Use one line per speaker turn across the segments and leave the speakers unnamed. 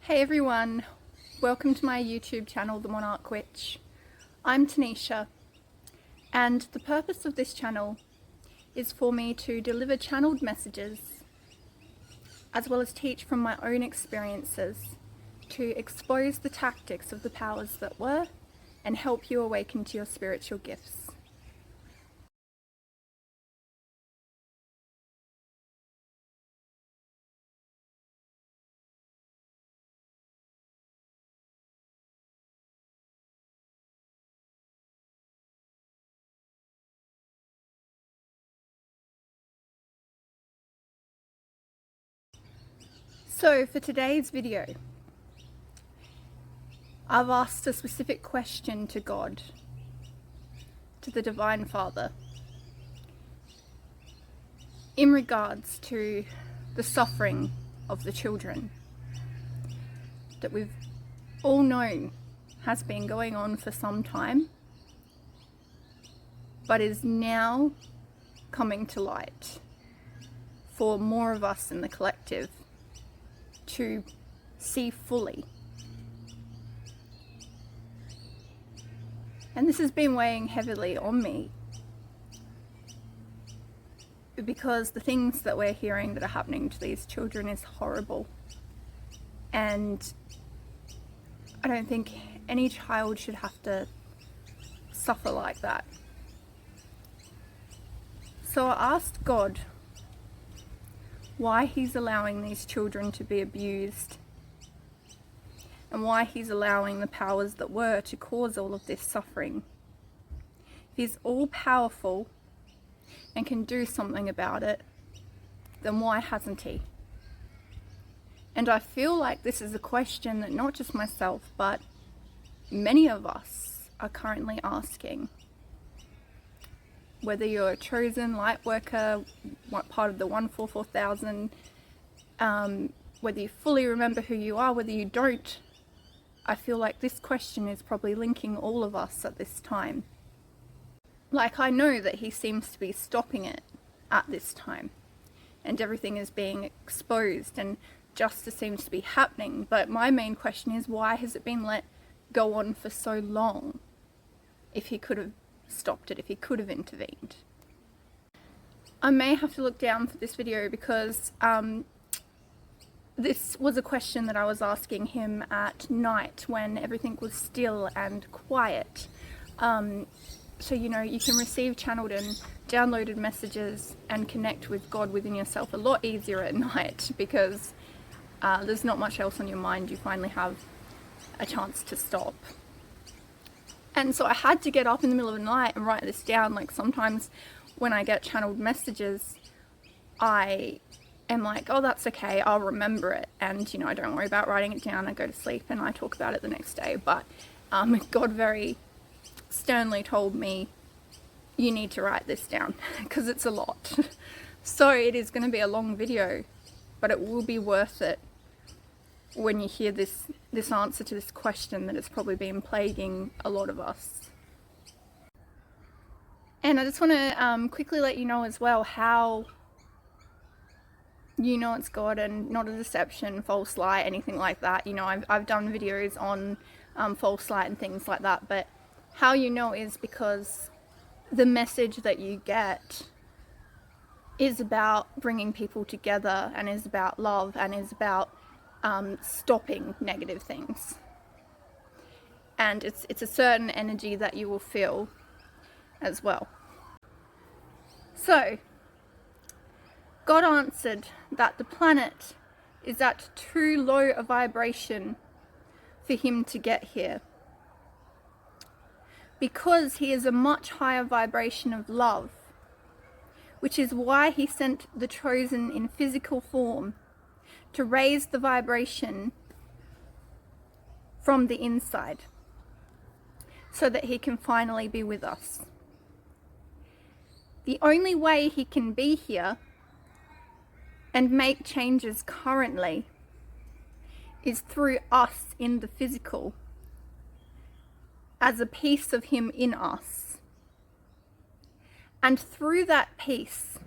Hey everyone, welcome to my YouTube channel, The Monarch Witch. I'm Tanisha, and the purpose of this channel is for me to deliver channeled messages as well as teach from my own experiences to expose the tactics of the powers that were and help you awaken to your spiritual gifts. So for today's video, I've asked a specific question to God, to the Divine Father, in regards to the suffering of the children that we've all known has been going on for some time, but is now coming to light for more of us in the collective to see fully. And this has been weighing heavily on me because the things that we're hearing that are happening to these children is horrible, and I don't think any child should have to suffer like that. So I asked God why he's allowing these children to be abused and why he's allowing the powers that were to cause all of this suffering. If he's all powerful and can do something about it, then why hasn't he? And I feel like this is a question that not just myself, but many of us are currently asking. Whether you're a chosen light worker, part of the 144,000, whether you fully remember who you are, whether you don't, I feel like this question is probably linking all of us at this time. Like, I know that he seems to be stopping it at this time, and everything is being exposed and justice seems to be happening, but my main question is, why has it been let go on for so long if he could have stopped it, if he could have intervened? I may have to look down for this video because this was a question that I was asking him at night when everything was still and quiet. So you know, you can receive channeled and downloaded messages and connect with God within yourself a lot easier at night because there's not much else on your mind. You finally have a chance to stop. And so I had to get up in the middle of the night and write this down. Like, sometimes when I get channeled messages, I am like, oh, that's okay, I'll remember it. And, you know, I don't worry about writing it down. I go to sleep and I talk about it the next day. But God very sternly told me, you need to write this down because it's a lot. So it is going to be a long video, but it will be worth it when you hear this answer to this question that has probably been plaguing a lot of us. And I just want to quickly let you know as well how you know it's God and not a deception, false light, anything like that. You know, I've done videos on false light and things like that, but how you know is because the message that you get is about bringing people together and is about love and is about stopping negative things. And it's a certain energy that you will feel as well. So God answered that the planet is at too low a vibration for him to get here, because he is a much higher vibration of love, which is why he sent the chosen in physical form to raise the vibration from the inside so that he can finally be with us. The only way he can be here and make changes currently is through us in the physical, as a piece of him in us. And through that piece,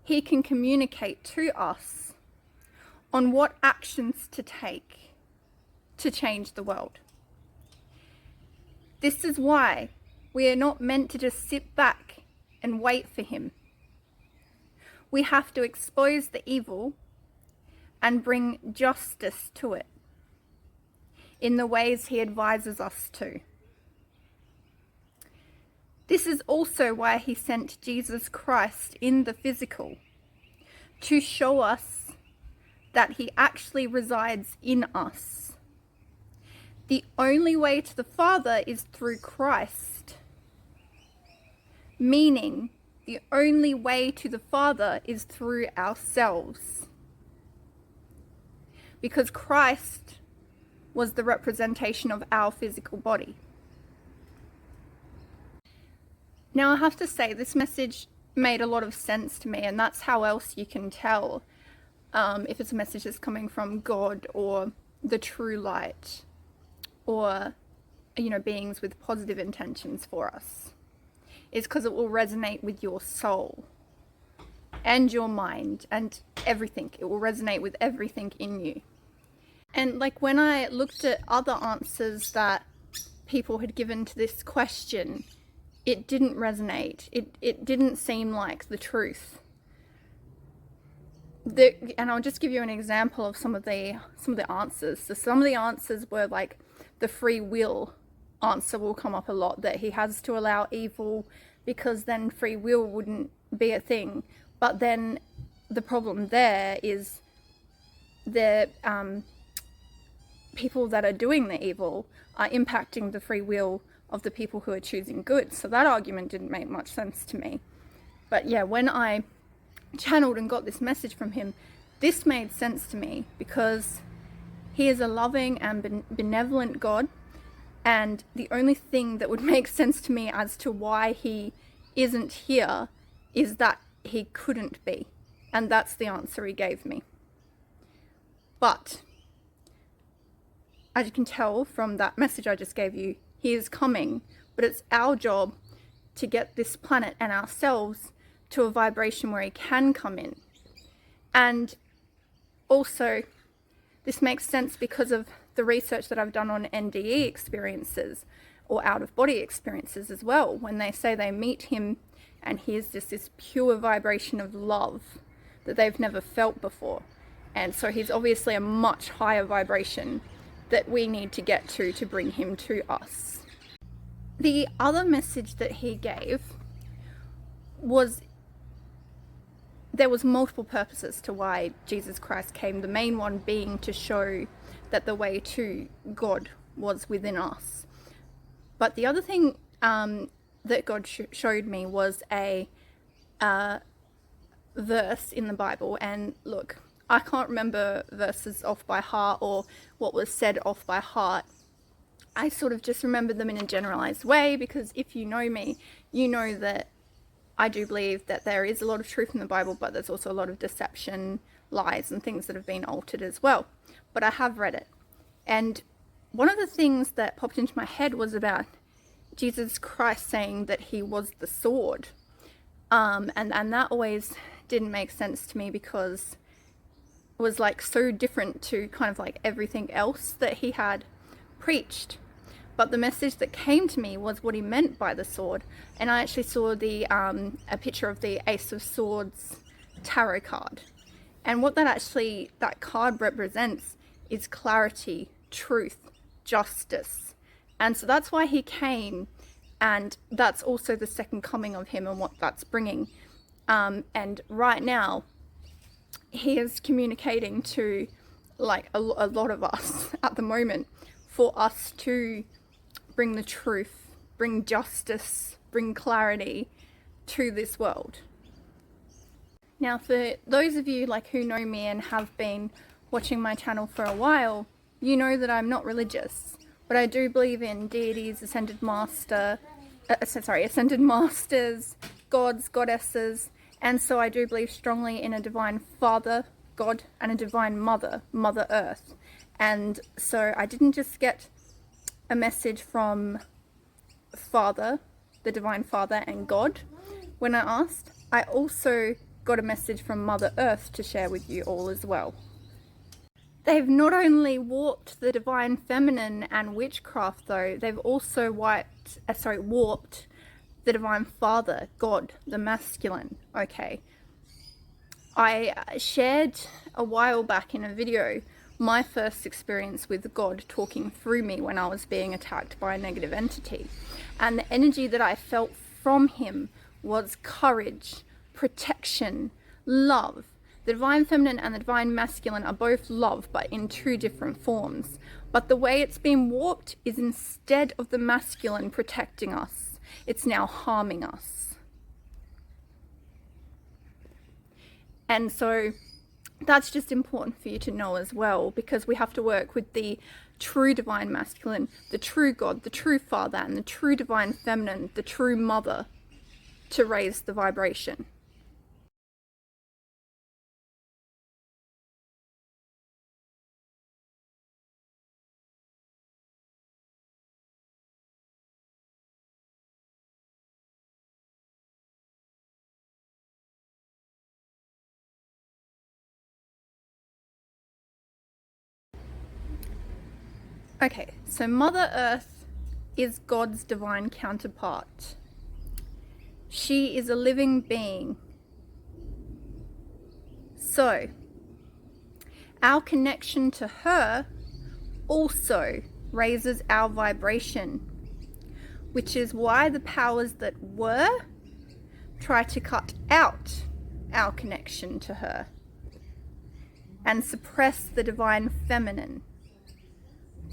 he can communicate to us on what actions to take to change the world. This is why we are not meant to just sit back and wait for him. We have to expose the evil and bring justice to it in the ways he advises us to. This is also why he sent Jesus Christ in the physical, to show us that he actually resides in us. The only way to the Father is through Christ, meaning the only way to the Father is through ourselves, because Christ was the representation of our physical body. Now, I have to say, this message made a lot of sense to me, and that's how else you can tell if it's a message that's coming from God or the true light, or, you know, beings with positive intentions for us, is because it will resonate with your soul and your mind and everything. It will resonate with everything in you. And like when I looked at other answers that people had given to this question, it didn't resonate. It didn't seem like the truth. And I'll just give you an example of some of the answers. So some of the answers were like the free will answer will come up a lot, that he has to allow evil because then free will wouldn't be a thing. But then the problem there is the people that are doing the evil are impacting the free will of the people who are choosing good. So that argument didn't make much sense to me. But yeah, when I channeled and got this message from him, this made sense to me, because he is a loving and benevolent God, and the only thing that would make sense to me as to why he isn't here is that he couldn't be, and that's the answer he gave me. But as you can tell from that message I just gave you, he is coming, but it's our job to get this planet and ourselves to a vibration where he can come in. And also, this makes sense because of the research that I've done on NDE experiences, or out-of-body experiences as well, when they say they meet him and here's just this pure vibration of love that they've never felt before. And so he's obviously a much higher vibration that we need to get to bring him to us. The other message that he gave was, there was multiple purposes to why Jesus Christ came, the main one being to show that the way to God was within us. But the other thing that God showed me was a verse in the Bible. And look, I can't remember verses off by heart or what was said off by heart. I sort of just remember them in a generalized way, because if you know me, you know that I do believe that there is a lot of truth in the Bible, but there's also a lot of deception, lies, and things that have been altered as well. But I have read it. And one of the things that popped into my head was about Jesus Christ saying that he was the sword. And that always didn't make sense to me, because it was like so different to kind of like everything else that he had preached. But the message that came to me was what he meant by the sword. And I actually saw the a picture of the Ace of Swords tarot card. And what that card represents is clarity, truth, justice. And so that's why he came. And that's also the second coming of him and what that's bringing. And right now, he is communicating to like a lot of us at the moment, for us to bring the truth, bring justice, bring clarity to this world. Now, for those of you like who know me and have been watching my channel for a while, you know that I'm not religious, but I do believe in deities, ascended masters, gods, goddesses, and so I do believe strongly in a divine Father, God, and a divine Mother, Mother Earth. And so I didn't just get a message from Father, the Divine Father, and God when I asked. I also got a message from Mother Earth to share with you all as well. They've not only warped the divine feminine and witchcraft, though, they've also warped the divine father, God, the masculine. Okay. I shared a while back in a video my first experience with God talking through me when I was being attacked by a negative entity. And the energy that I felt from him was courage, protection, love. The divine feminine and the divine masculine are both love, but in two different forms. But the way it's been warped is, instead of the masculine protecting us, it's now harming us. And so that's just important for you to know as well, because we have to work with the true divine masculine, the true God, the true father, and the true divine feminine, the true mother, to raise the vibration. Okay, so Mother Earth is God's divine counterpart. She is a living being. So, our connection to her also raises our vibration, which is why the powers that were try to cut out our connection to her and suppress the divine feminine.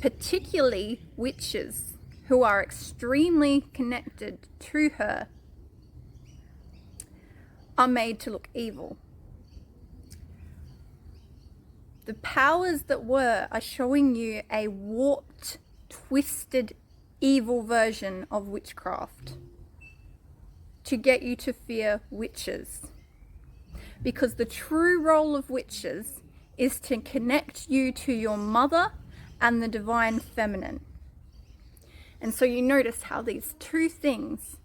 Particularly witches who are extremely connected to her are made to look evil. The powers that were are showing you a warped, twisted, evil version of witchcraft to get you to fear witches. Because the true role of witches is to connect you to your mother and the divine feminine. And so you notice how these two things,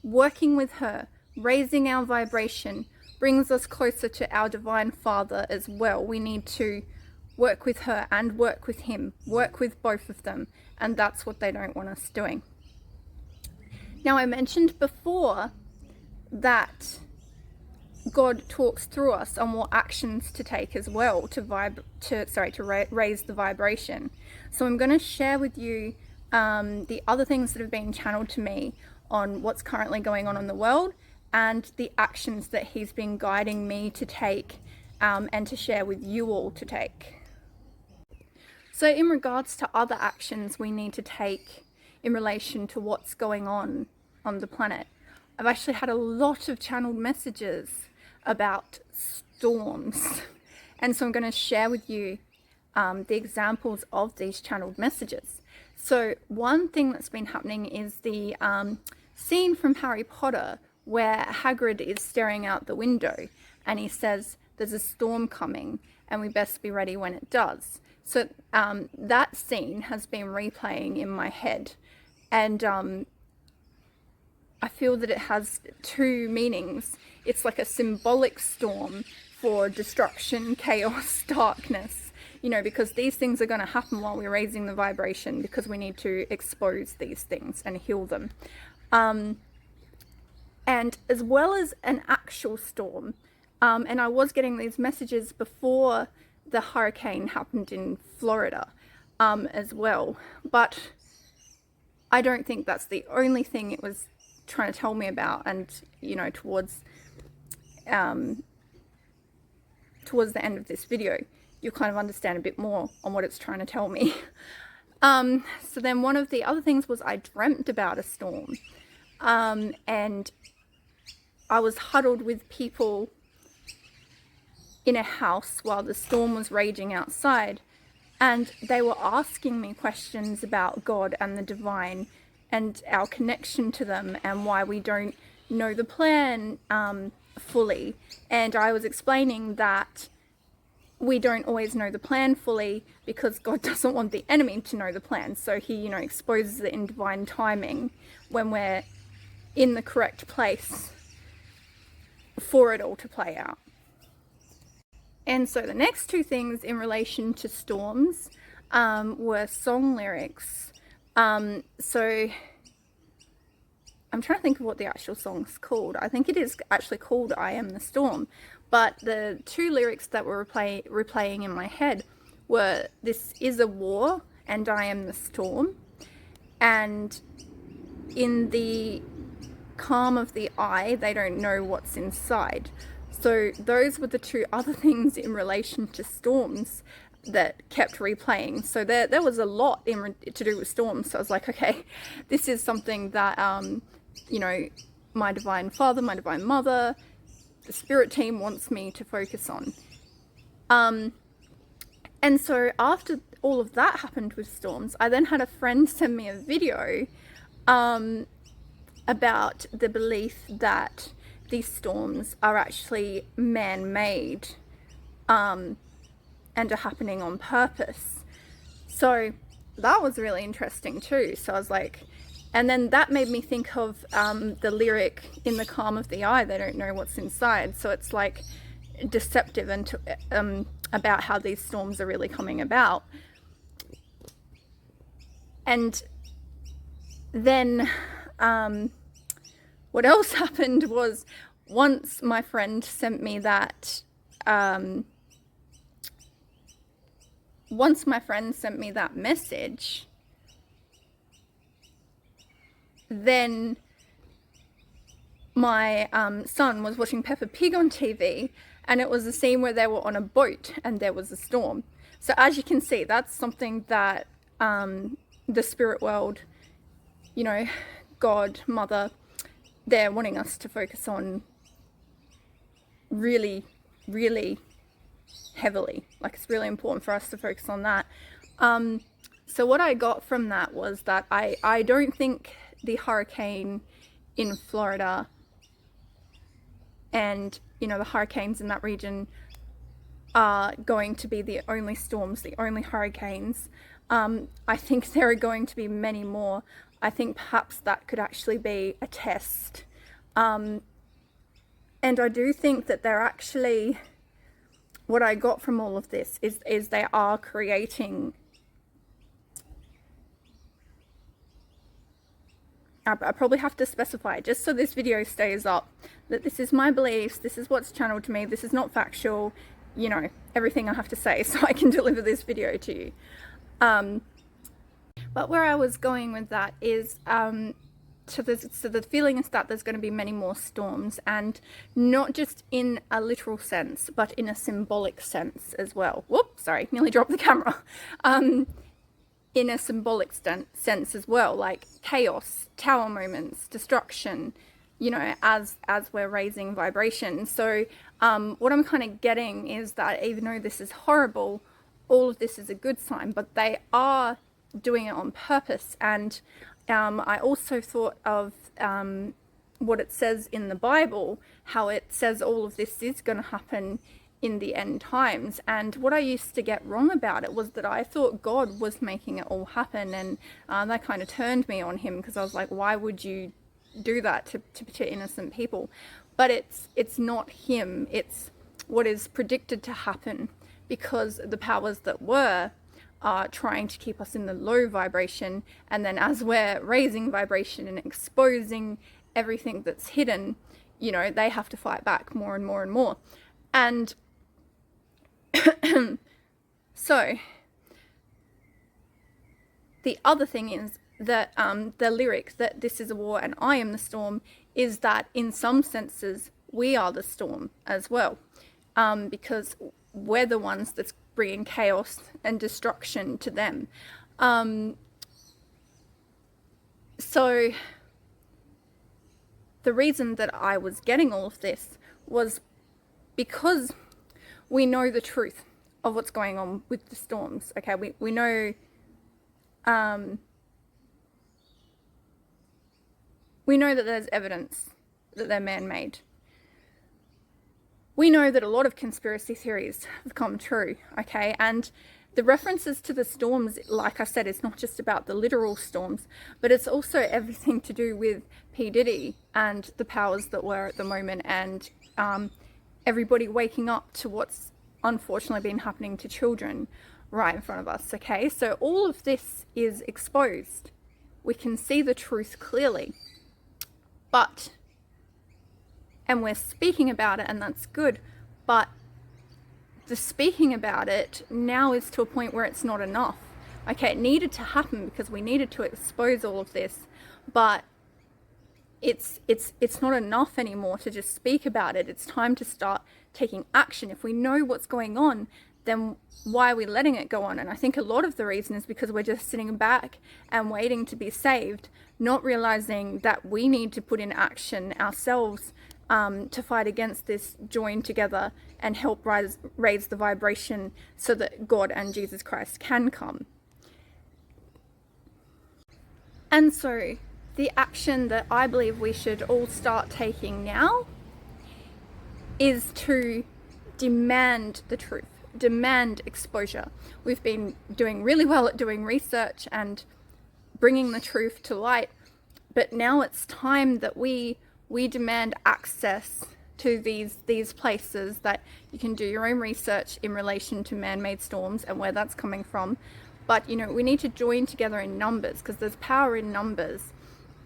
working with her, raising our vibration, brings us closer to our divine father as well. We need to work with her and work with him, work with both of them, and that's what they don't want us doing. Now, I mentioned before that God talks through us on what actions to take as well to raise the vibration. So I'm going to share with you the other things that have been channeled to me on what's currently going on in the world and the actions that he's been guiding me to take and to share with you all to take. So in regards to other actions we need to take in relation to what's going on the planet, I've actually had a lot of channeled messages about storms, and so I'm going to share with you the examples of these channeled messages. So one thing that's been happening is the scene from Harry Potter where Hagrid is staring out the window and he says there's a storm coming and we best be ready when it does. So that scene has been replaying in my head, and I feel that it has two meanings. It's like a symbolic storm for destruction, chaos, darkness, you know, because these things are going to happen while we're raising the vibration, because we need to expose these things and heal them. And as well as an actual storm, and I was getting these messages before the hurricane happened in Florida as well, but I don't think that's the only thing it was trying to tell me about. And you know, towards the end of this video, you'll kind of understand a bit more on what it's trying to tell me. So then one of the other things was I dreamt about a storm, and I was huddled with people in a house while the storm was raging outside, and they were asking me questions about God and the divine and our connection to them and why we don't know the plan fully. And I was explaining that we don't always know the plan fully because God doesn't want the enemy to know the plan. So he, you know, exposes it in divine timing when we're in the correct place for it all to play out. And so the next two things in relation to storms were song lyrics. So I'm trying to think of what the actual song's called. I think it is actually called I Am the Storm. But the two lyrics that were replaying in my head were This is a War and I Am the Storm. And in the calm of the eye, they don't know what's inside. So those were the two other things in relation to storms that kept replaying. So there was a lot to do with storms. So I was like, okay, this is something that, you know, my Divine Father, my Divine Mother, the Spirit team wants me to focus on. And so after all of that happened with storms, I then had a friend send me a video about the belief that these storms are actually man-made and are happening on purpose. So that was really interesting too. So I was like, and then that made me think of the lyric in the calm of the eye, they don't know what's inside. So it's like deceptive and about how these storms are really coming about. And then what else happened was, once my friend sent me that message, then my son was watching Peppa Pig on TV, and it was a scene where they were on a boat and there was a storm. So as you can see, that's something that the spirit world, you know, God, Mother, they're wanting us to focus on really, really heavily. Like, it's really important for us to focus on that. So what I got from that was that I don't think the hurricane in Florida and, you know, the hurricanes in that region are going to be the only storms, the only hurricanes. I think there are going to be many more. I think perhaps that could actually be a test. And I do think that they're actually, what I got from all of this is they are creating, I probably have to specify, just so this video stays up, that this is my beliefs, this is what's channeled to me, this is not factual, you know, everything I have to say so I can deliver this video to you. But where I was going with that is, so the feeling is that there's going to be many more storms, and not just in a literal sense, but in a symbolic sense as well. Whoops, sorry, nearly dropped the camera. In a symbolic sense as well, like chaos, tower moments, destruction, you know, as we're raising vibration. So what I'm kind of getting is that even though this is horrible, all of this is a good sign, but they are doing it on purpose. And I also thought of what it says in the Bible, how it says all of this is going to happen in the end times. And what I used to get wrong about it was that I thought God was making it all happen, and that kind of turned me on him, because I was like, why would you do that to innocent people? But it's not him, it's what is predicted to happen, because the powers that were are trying to keep us in the low vibration, and then as we're raising vibration and exposing everything that's hidden, you know, they have to fight back more and more and more. And so the other thing is that the lyric that this is a war and I am the storm is that in some senses we are the storm as well, because we're the ones that's bringing chaos and destruction to them. So the reason that I was getting all of this was because we know the truth of what's going on with the storms. Okay, we know that there's evidence that they're man-made. We know that a lot of conspiracy theories have come true, okay? And the references to the storms, like I said, it's not just about the literal storms, but it's also everything to do with P Diddy and the powers that were at the moment, and everybody waking up to what's unfortunately been happening to children right in front of us, okay? So all of this is exposed. We can see the truth clearly, and we're speaking about it, and that's good, but the speaking about it now is to a point where it's not enough. Okay, it needed to happen because we needed to expose all of this, but it's not enough anymore to just speak about it. It's time to start taking action. If we know what's going on, then why are we letting it go on? And I think a lot of the reason is because we're just sitting back and waiting to be saved, not realizing that we need to put in action ourselves to fight against this, join together and help raise the vibration so that God and Jesus Christ can come. And so the action that I believe we should all start taking now is to demand the truth, demand exposure. We've been doing really well at doing research and bringing the truth to light, but now it's time that we demand access to these places, that you can do your own research in relation to man-made storms and where that's coming from. But you know, we need to join together in numbers, because there's power in numbers,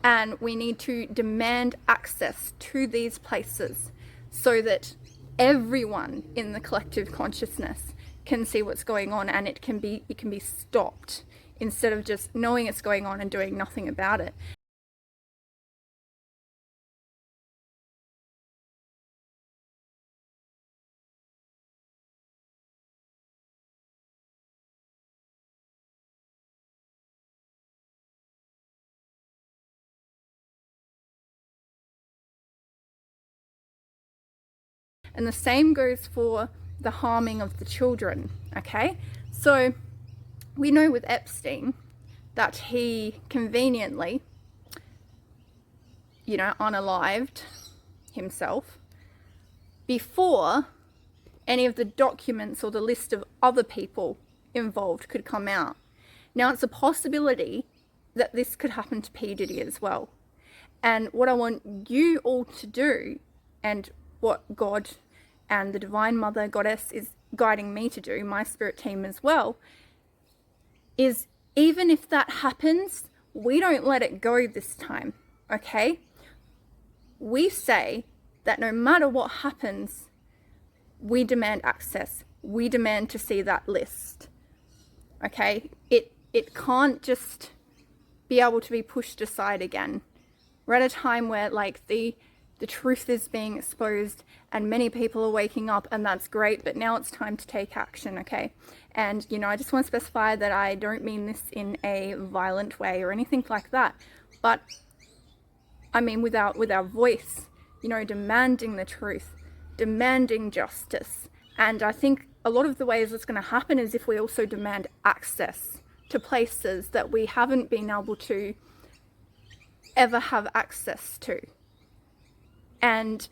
and we need to demand access to these places so that everyone in the collective consciousness can see what's going on, and it can be stopped, instead of just knowing it's going on and doing nothing about it. And the same goes for the harming of the children, okay? So we know with Epstein that he conveniently, you know, unalived himself before any of the documents or the list of other people involved could come out. Now, it's a possibility that this could happen to P Diddy as well. And what I want you all to do, and what God and the Divine Mother Goddess is guiding me to do, my spirit team as well, is even if that happens, we don't let it go this time, okay? We say that no matter what happens, we demand access. We demand to see that list, okay? It can't just be able to be pushed aside again. We're at a time where like the truth is being exposed and many people are waking up, and that's great, but now it's time to take action, okay? And, you know, I just want to specify that I don't mean this in a violent way or anything like that, but I mean with our voice, you know, demanding the truth, demanding justice. And I think a lot of the ways it's going to happen is if we also demand access to places that we haven't been able to ever have access to. And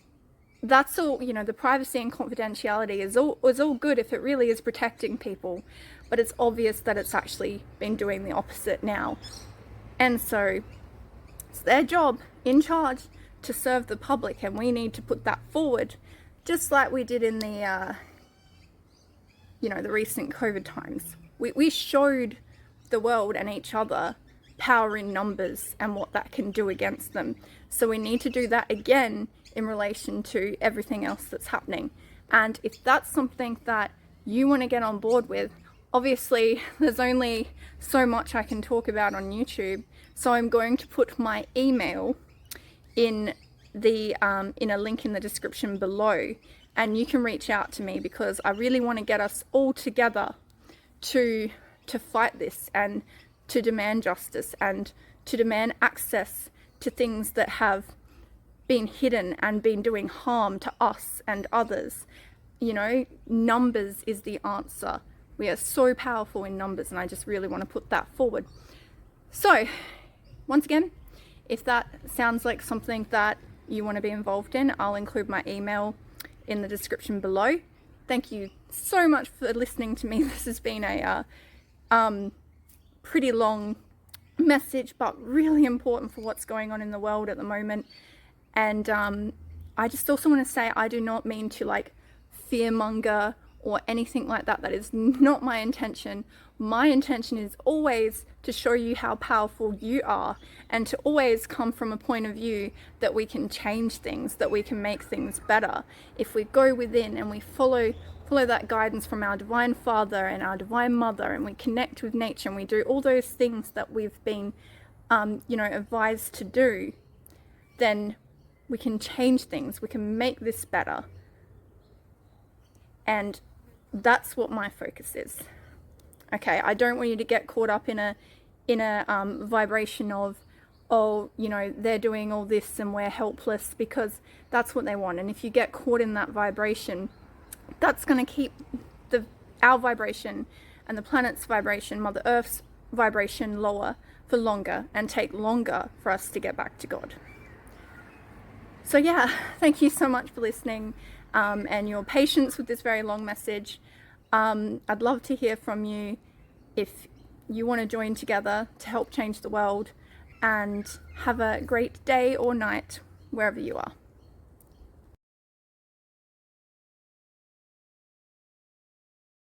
that's all, you know, the privacy and confidentiality is all good if it really is protecting people, but it's obvious that it's actually been doing the opposite now. And so it's their job, in charge, to serve the public, and we need to put that forward, just like we did in the you know, the recent COVID times. We showed the world and each other power in numbers and what that can do against them. So we need to do that again in relation to everything else that's happening. And if that's something that you want to get on board with, obviously there's only so much I can talk about on YouTube, so I'm going to put my email in the in a link in the description below, and you can reach out to me, because I really want to get us all together to fight this and to demand justice and to demand access to things that have been hidden and been doing harm to us and others. You know, numbers is the answer. We are so powerful in numbers, and I just really want to put that forward. So, once again, if that sounds like something that you want to be involved in, I'll include my email in the description below. Thank you so much for listening to me. This has been a pretty long message, but really important for what's going on in the world at the moment. And I just also want to say, I do not mean to like fearmonger or anything like that. That is not my intention. My intention is always to show you how powerful you are, and to always come from a point of view that we can change things, that we can make things better. If we go within and we follow that guidance from our Divine Father and our Divine Mother, and we connect with nature, and we do all those things that we've been advised to do, then we can change things, we can make this better. And that's what my focus is. Okay, I don't want you to get caught up in a vibration of, oh, they're doing all this and we're helpless, because that's what they want. And if you get caught in that vibration, that's going to keep our vibration and the planet's vibration, Mother Earth's vibration, lower for longer, and take longer for us to get back to God. So yeah, thank you so much for listening and your patience with this very long message. I'd love to hear from you if you want to join together to help change the world, and have a great day or night wherever you are.